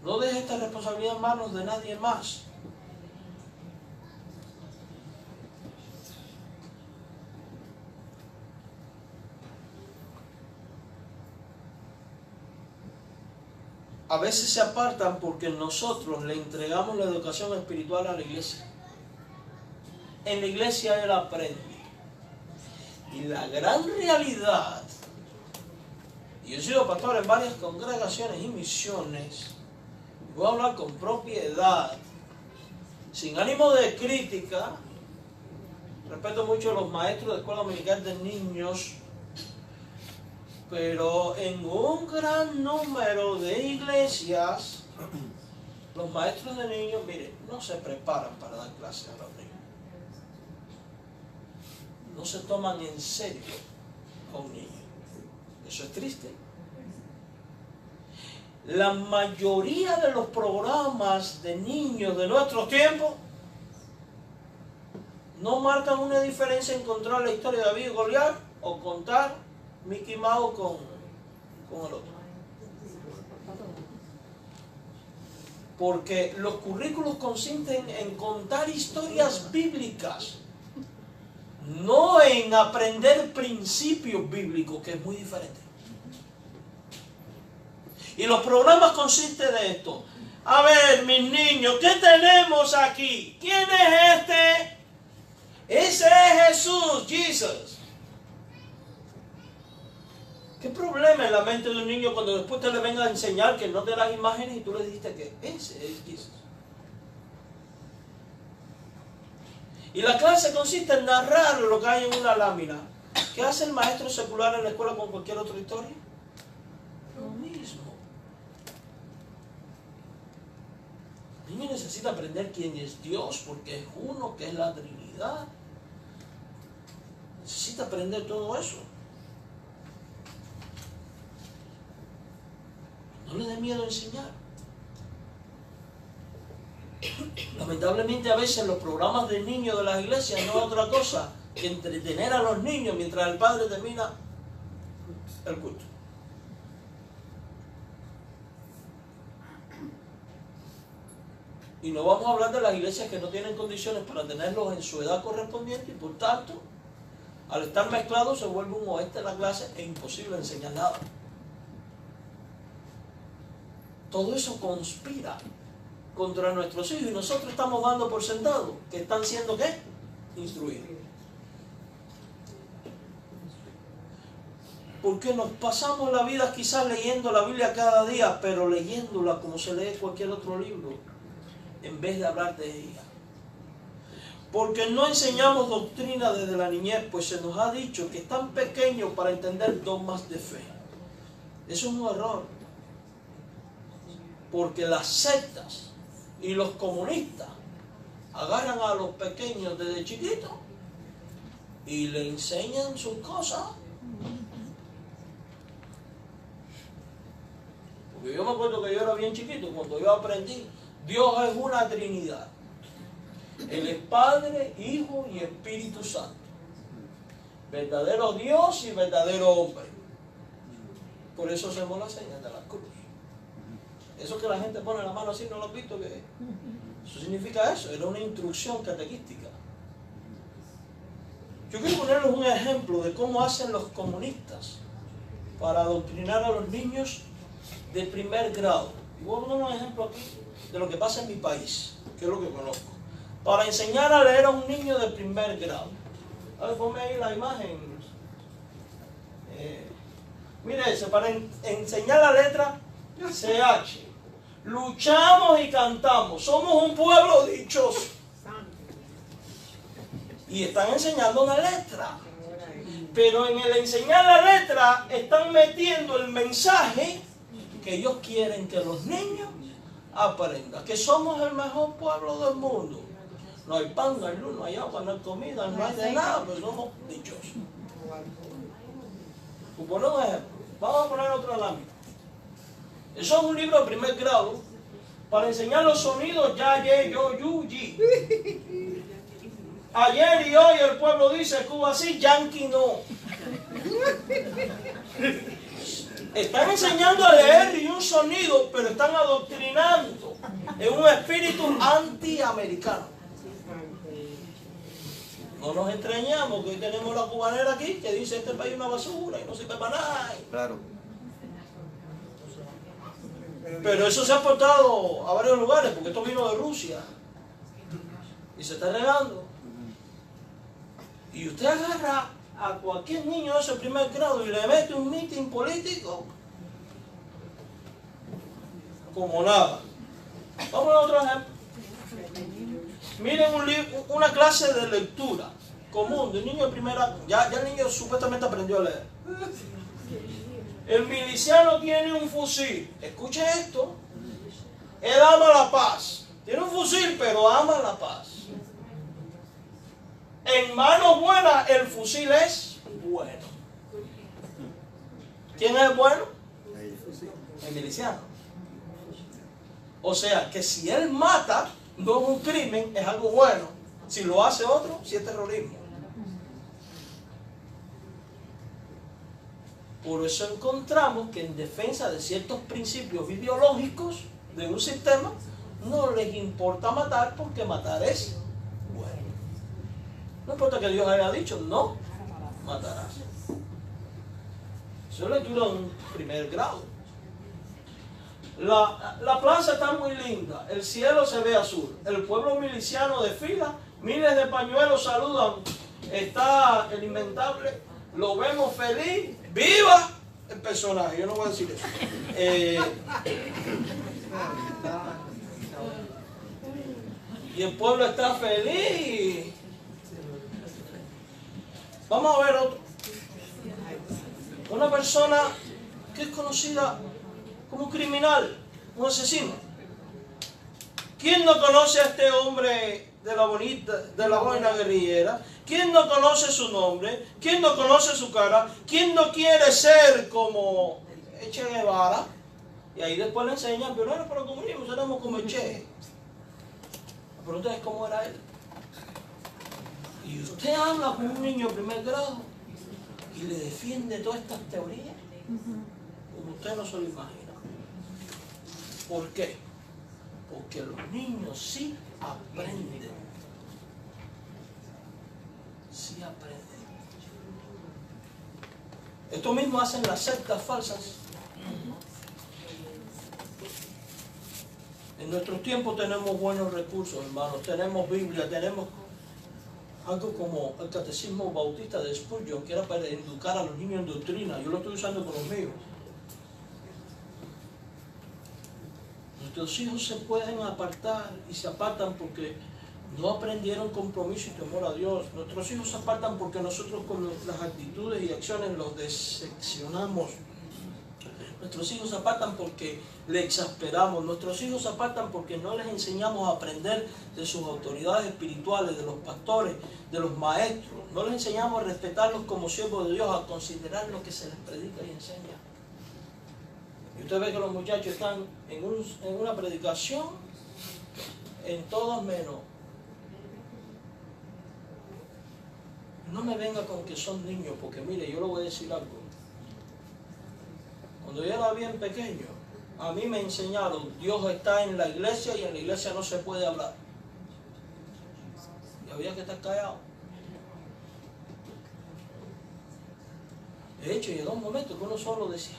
No dejes esta responsabilidad en manos de nadie más. A veces se apartan porque nosotros le entregamos la educación espiritual a la iglesia. En la iglesia él aprende. Y la gran realidad Y yo he sido pastor en varias congregaciones y misiones. Voy a hablar con propiedad, sin ánimo de crítica. Respeto mucho a los maestros de escuela dominical de niños, pero en un gran número de iglesias, los maestros de niños, miren, no se preparan para dar clases a los niños. No se toman en serio a un niño. Eso es triste. La mayoría de los programas de niños de nuestros tiempos no marcan una diferencia en contar la historia de David y Goliat o contar Mickey Mouse con el otro. Porque los currículos consisten en contar historias bíblicas, no en aprender principios bíblicos, que es muy diferente. Y los programas consisten de esto. A ver, mis niños, ¿qué tenemos aquí? ¿Quién es este? Ese es Jesús, Jesus. ¿Qué problema en la mente de un niño cuando después te le venga a enseñar que no te las imágenes y tú le dijiste que ese es Jesus? Y la clase consiste en narrar lo que hay en una lámina. ¿Qué hace el maestro secular en la escuela con cualquier otra historia? Lo mismo. El niño necesita aprender quién es Dios, porque es uno, que es la Trinidad. Necesita aprender todo eso. No le dé miedo enseñar. Lamentablemente a veces los programas de niños de las iglesias no es otra cosa que entretener a los niños mientras el padre termina el culto. Y no vamos a hablar de las iglesias que no tienen condiciones para tenerlos en su edad correspondiente y por tanto, al estar mezclados se vuelve un oeste de la clase e imposible enseñar nada. Todo eso conspira contra nuestros hijos y nosotros estamos dando por sentado que están siendo ¿qué? Instruidos. Porque nos pasamos la vida quizás leyendo la Biblia cada día, pero leyéndola como se lee cualquier otro libro, en vez de hablar de ella. Porque no enseñamos doctrina desde la niñez, pues se nos ha dicho que están pequeños para entender dogmas de fe. Eso es un error. Porque las sectas y los comunistas agarran a los pequeños desde chiquitos y le enseñan sus cosas. Porque yo me acuerdo que yo era bien chiquito cuando yo aprendí, Dios es una Trinidad. Él es Padre, Hijo y Espíritu Santo. Verdadero Dios y verdadero hombre. Por eso hacemos la señal de la cruz. Eso que la gente pone la mano así, ¿no lo has visto? Que eso significa eso, era una instrucción catequística. Yo quiero ponerles un ejemplo de cómo hacen los comunistas para adoctrinar a los niños de primer grado. Y voy a poner un ejemplo aquí de lo que pasa en mi país, que es lo que conozco. Para enseñar a leer a un niño de primer grado. A ver, ponme ahí la imagen. Mire eso, para enseñar la letra CH. Luchamos y cantamos. Somos un pueblo dichoso. Y están enseñando una letra. Pero en el enseñar la letra están metiendo el mensaje que ellos quieren que los niños aprendan. Que somos el mejor pueblo del mundo. No hay pan, no hay luz, no hay agua, no hay comida, no hay de nada, pero somos dichosos. Por poner un ejemplo, vamos a poner otra lámina. Eso es un libro de primer grado para enseñar los sonidos ya, ye, yo, yu, yi. Ayer y hoy el pueblo dice Cuba sí, Yankee no. Están enseñando a leer y un sonido, pero están adoctrinando en un espíritu antiamericano. No nos extrañamos que hoy tenemos la cubanera aquí que dice este país es una basura y no sirve para nada. Claro. Pero eso se ha aportado a varios lugares, porque esto vino de Rusia y se está regando. Y usted agarra a cualquier niño de ese primer grado y le mete un mitin político como nada. Vamos a otro ejemplo. Miren una clase de lectura común de un niño de primera. Ya el niño supuestamente aprendió a leer. El miliciano tiene un fusil. Escuche esto. Él ama la paz. Tiene un fusil, pero ama la paz. En manos buenas, el fusil es bueno. ¿Quién es el bueno? El miliciano. O sea, que si él mata, no es un crimen, es algo bueno. Si lo hace otro, sí es terrorismo. Por eso encontramos que en defensa de ciertos principios ideológicos de un sistema, no les importa matar porque matar es bueno. No importa que Dios haya dicho, no matarás. Eso es lectura de un primer grado. La plaza está muy linda, el cielo se ve azul, el pueblo miliciano desfila, miles de pañuelos saludan, está el inventable, lo vemos feliz, ¡viva el personaje! Yo no voy a decir eso. Y el pueblo está feliz. Vamos a ver otro. Una persona que es conocida como un criminal, un asesino. ¿Quién no conoce a este hombre de la buena guerrillera? ¿Quién no conoce su nombre? ¿Quién no conoce su cara? ¿Quién no quiere ser como Che Guevara? Y ahí después le enseñan, pero no era para el comunismo, éramos como el Che. La pregunta es cómo era él. Y usted habla con un niño de primer grado y le defiende todas estas teorías, como usted no se lo imagina. ¿Por qué? Porque los niños sí aprenden. Sí aprenden. Esto mismo hacen las sectas falsas. En nuestros tiempos tenemos buenos recursos, hermanos. Tenemos Biblia, tenemos algo como el Catecismo Bautista de Spurgeon, que era para educar a los niños en doctrina. Yo lo estoy usando con los míos. Nuestros hijos se pueden apartar y se apartan porque no aprendieron compromiso y temor a Dios. Nuestros hijos se apartan porque nosotros con las actitudes y acciones los decepcionamos. Nuestros hijos se apartan porque le exasperamos. Nuestros hijos se apartan porque no les enseñamos a aprender de sus autoridades espirituales, de los pastores, de los maestros. No les enseñamos a respetarlos como siervos de Dios, a considerar lo que se les predica y enseña. Y usted ve que los muchachos están en una predicación, en todos menos. No me venga con que son niños, porque mire, yo le voy a decir algo. Cuando yo era bien pequeño, a mí me enseñaron, Dios está en la iglesia y en la iglesia no se puede hablar. Y había que estar callado. De hecho, llegó un momento que uno solo decía,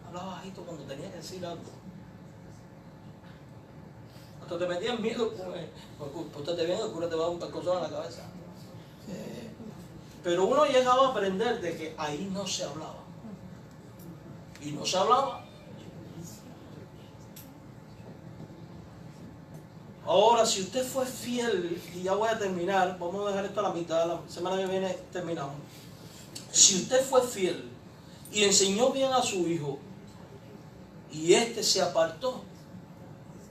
hablaba bajito cuando tenía que decir algo. Hasta te metían miedo, porque usted te viene, el cura te va a dar un pescozón en la cabeza. Pero uno llegaba a aprender de que ahí no se hablaba. Y no se hablaba. Ahora, si usted fue fiel, y ya voy a terminar, vamos a dejar esto a la mitad, la semana que viene terminamos. Si usted fue fiel y enseñó bien a su hijo, y este se apartó,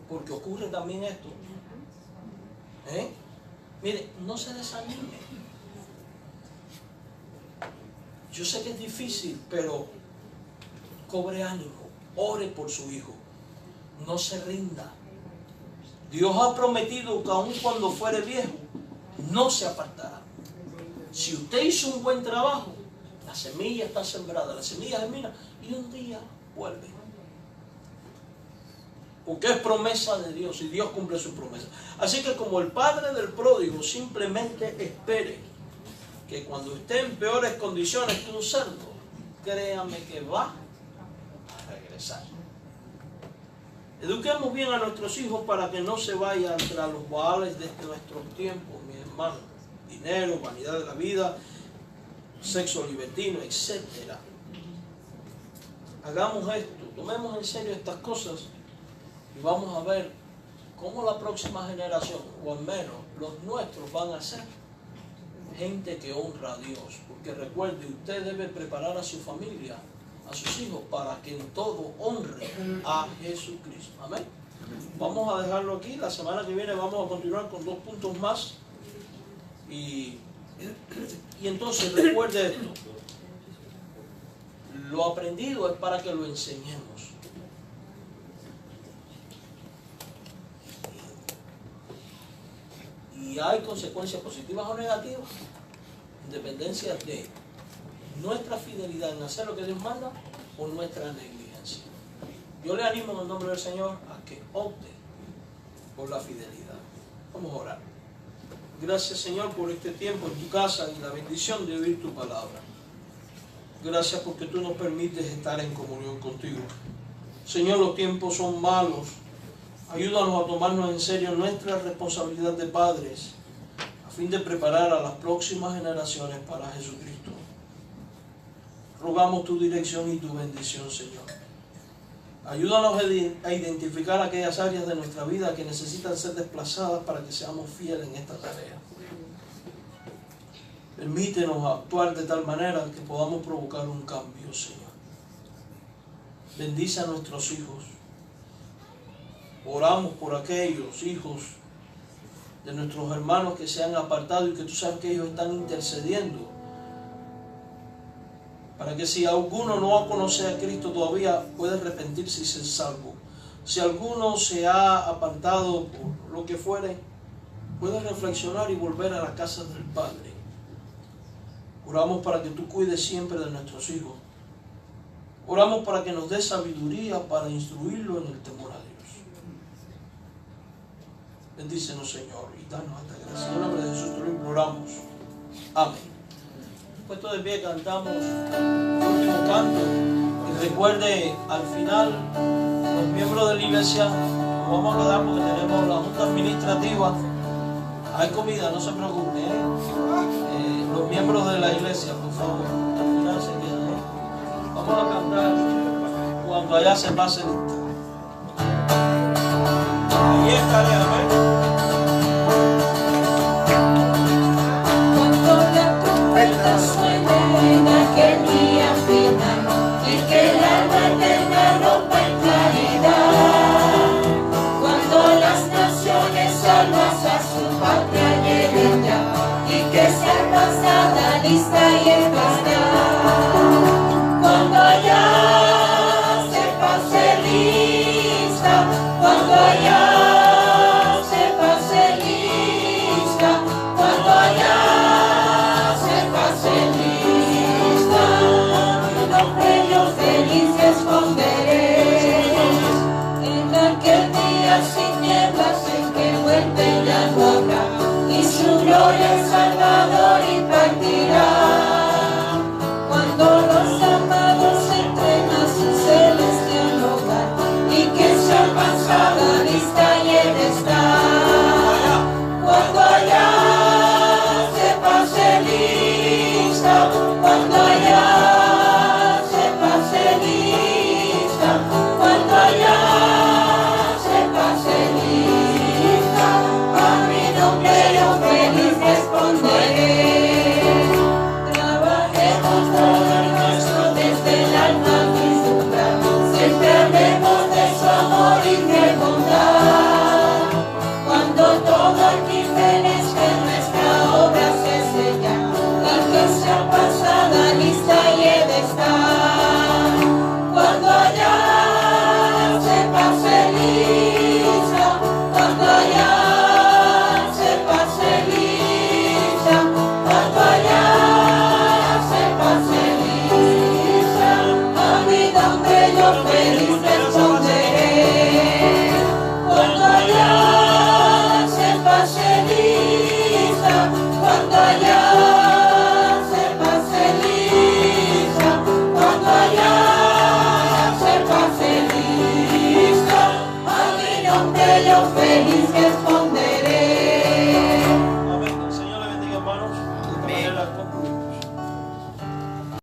porque ocurre también esto, mire, no se desanime. Yo sé que es difícil, pero cobre ánimo, ore por su hijo, no se rinda. Dios ha prometido que aun cuando fuere viejo, no se apartará. Si usted hizo un buen trabajo, la semilla está sembrada, la semilla germina y un día vuelve. Porque es promesa de Dios y Dios cumple su promesa. Así que como el padre del pródigo, simplemente espere que cuando esté en peores condiciones que un cerdo, créame que va a regresar. Eduquemos bien a nuestros hijos para que no se vayan tras los baales de nuestros tiempos, mis hermanos. Dinero, vanidad de la vida. sexo libertino, etc. Hagamos esto, tomemos en serio estas cosas y vamos a ver cómo la próxima generación, o al menos los nuestros, van a ser gente que honra a Dios. Porque recuerde, usted debe preparar a su familia, a sus hijos, para que en todo honre a Jesucristo. Amén. Vamos a dejarlo aquí. La semana que viene vamos a continuar con 2 puntos más. Y entonces recuerde esto. Lo aprendido es para que lo enseñemos. Y hay consecuencias positivas o negativas en dependencia de nuestra fidelidad en hacer lo que Dios manda o nuestra negligencia. Yo le animo en el nombre del Señor a que opte por la fidelidad. Vamos a orar. Gracias, Señor, por este tiempo en tu casa y la bendición de oír tu palabra. Gracias porque tú nos permites estar en comunión contigo. Señor, los tiempos son malos. Ayúdanos a tomarnos en serio nuestra responsabilidad de padres a fin de preparar a las próximas generaciones para Jesucristo. Rogamos tu dirección y tu bendición, Señor. Ayúdanos a identificar aquellas áreas de nuestra vida que necesitan ser desplazadas para que seamos fieles en esta tarea. Permítenos actuar de tal manera que podamos provocar un cambio, Señor. Bendice a nuestros hijos. Oramos por aquellos hijos de nuestros hermanos que se han apartado y que tú sabes que ellos están intercediendo para que si alguno no conoce a Cristo todavía pueda arrepentirse y ser salvo. Si alguno se ha apartado por lo que fuere, puede reflexionar y volver a la casa del Padre. Oramos para que tú cuides siempre de nuestros hijos. Oramos para que nos des sabiduría para instruirlo en el temor a Dios. Bendícenos, Señor, y danos esta gracia. En el nombre de Jesús te lo imploramos. Amén. Puesto de pie, cantamos el último canto. Y recuerde, al final, los miembros de la iglesia, nos vamos a quedar porque tenemos la junta administrativa. Hay comida, no se preocupe. Los miembros de la iglesia, por favor, al final se quedan. Vamos a cantar cuando allá se pase lista. Ahí estaré, amén. Suene en aquel día final y que el alma eterna rompa en claridad. Cuando las naciones salvas a su patria lleguen ya y que sea pasada lista y en paz. Cuando allá se pase lista, cuando allá se pase lista, cuando allá en aquel día sin nieblas en que vuelve ya no habrá y su gloria el Salvador impartirá. Cuando los amados entren a su celestial hogar y que sea pasada lista y él está. Cuando allá se pase lista, cuando allá cuando allá se pase lista, a mi nombre yo feliz responderé. Trabajemos todo el nuestro desde el alma vislumbrar, siempre hablemos de su amor y de bondad. Cuando todo aquí perezca en nuestra obra se sella, y que sea pasada lista y he de estar. Cuando allá se pase lista, cuando allá se pase lista, cuando allá se pase lista, a mi nombre yo feliz